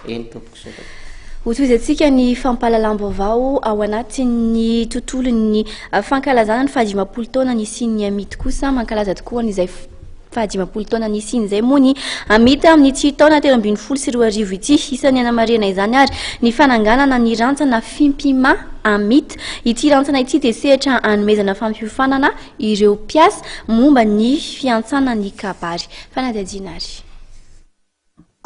eny tompoko zay. Hotoizantsika ny fampahalalam-baovao ao anatin'ny tontolon'ny fankalazana ny fahadimapolo taona ny isian'ny amity kosa mankalaza tokoa an'izay fahadimapolo taona ny isian'izay moa ny amity amin'ny tsy taona 2024 ity isan'ny anamarena izany ary ny fananganana ny rantsana fimpima amity. Ity rantsana ity dia sehatra hanomezana fampiofanana ireo mpiasa momba ny fiantsanan'ny kabary. Fanadihadiana ary.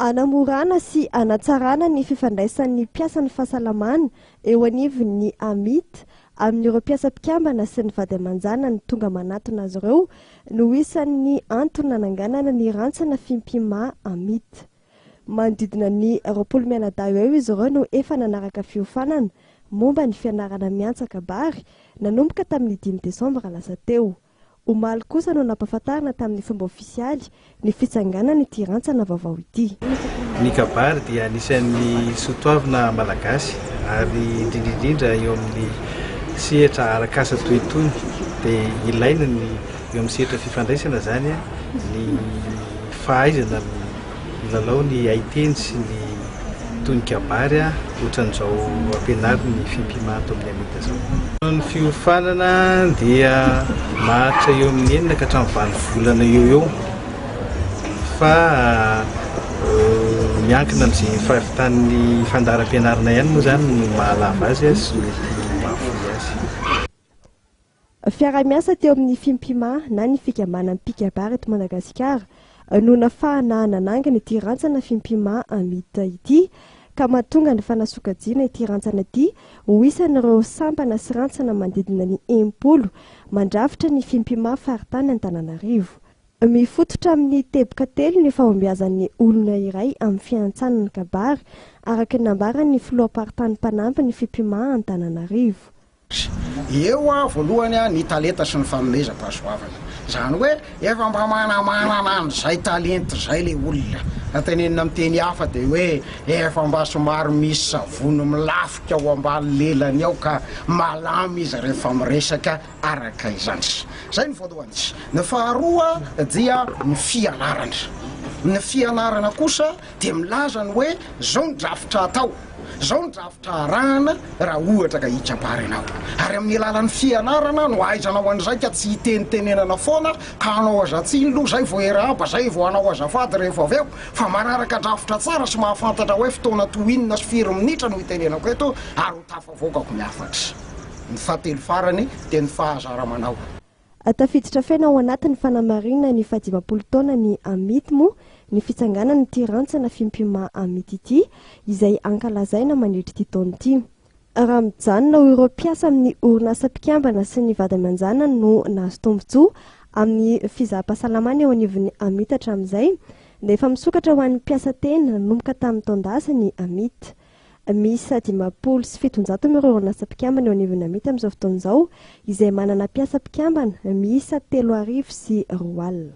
Anamorana sy anatsarana ny fifandraisan'ny mpiasa ny fahasalamana eo anivon'ny amity amin'ireo mpiasa mpikambana sy ny vady aman-jana ny tonga manatona azy ireo no isan'ny antony nananganana ny rantsana fimpima amity. Manodidina ny 20 mianadahy eo izy ireo no efa nanaraka fiofanana momba ny fianarana miantsa kabary nanomboka tamin'ny 5 Desambra lasa teo. Omaly kosa no nampahafantarina tamin'ny fomba ofisialy ny fitsanganana ity rantsana vaovao ity. Ny kabary dia anisan'ny soatoavina malagasy ary indrindrindrindra eo amin'ny sehatra arak'asa toy itony dia ilaina ny eo amin'ny sehatra fifandraisana zany ny fahaizana milalao ny haiteny sy ny tony kabary ohatran'izao ampianarina ny fimpimana amin'ny amita zao. Ny fiofanana dia maharitra eo amin'ny 9 ka hatramin'ny 20 volana eo fa miankina amin'izay fahavitan'ny fandaharam-pianarana ihany moa zany no mahalava azy sy mety mahafoy azy. Fiara-miasa teo amin'ny fimpima na ny fikambanana mpikabary eto Madagasikara no nafahana nanangana ity rantsana fimpima amita ity ka mahatonga ny fanasokajiana ity rantsana ity ho isan'ireo sampana sy rantsana manodidina ny 10 mandrafitra ny fimpima faritany Antananarivo. Mifototra amin'ny teboka telo ny fahombiazan'ny olona iray amin'ny fiantsanana kabary araka ny nambaran'ny filoha-paritany mpanampy ny fimpima Antananarivo. Eo voalohany ny talenta sy ny fanomezam-pahasoavana zany hoe efa mba manana an'izay talenta zay le olona atenenina amin'ny teny hafa dia hoe efa mba somary misy savony milafika ao ambany lelany ao ka malamy izy rehefa miresaka araka izany. Zay ny voalohany. Ny faharoa dia ny fianarana. Ny fianarana kosa dia milaza ny hoe zao ny drafitra atao, zao ny drafitra arahana raha ohatra ka hitsapary ianao. Ary amin'ny alalan'ny fianarana no aizanao an'izay ka tsy hitenitenenana foana ka anao azatsiny aloha zay vao erahaba zay vao anao azafady rehefa avy eo fa manaraka drafitra tsara sy mahafantatra hoe fotoana toinina sy 4 minitra no hitenenako eto ary ho tafavokako miafatra. Ny fahatelo farany dia ny fahazara-manao. Tafiditra fena ao anatin'ny fanamarina ny 20 taona ny amity moa ny fitsanganana ity rantsana fimpima amity ity izay ankalazaina mandritra ity taona ity. Raha mijanona ireo mpiasa amin'ny orinasa mpikambana sy ny vady aman-jana no nahazo tombotsoa amin'ny fizaha-pahasalamana eo anivon'ny amity hatramin'izay dia efa misokatra ho an'ny mpiasa tena nanomboka tamin'ny taon-dasa ny amity. Misy 570 ireo orinasa mpikambana eo anivon'ny amity amin'izao fotoana izao izay manana mpiasa mpikambana misy 3,4 alina.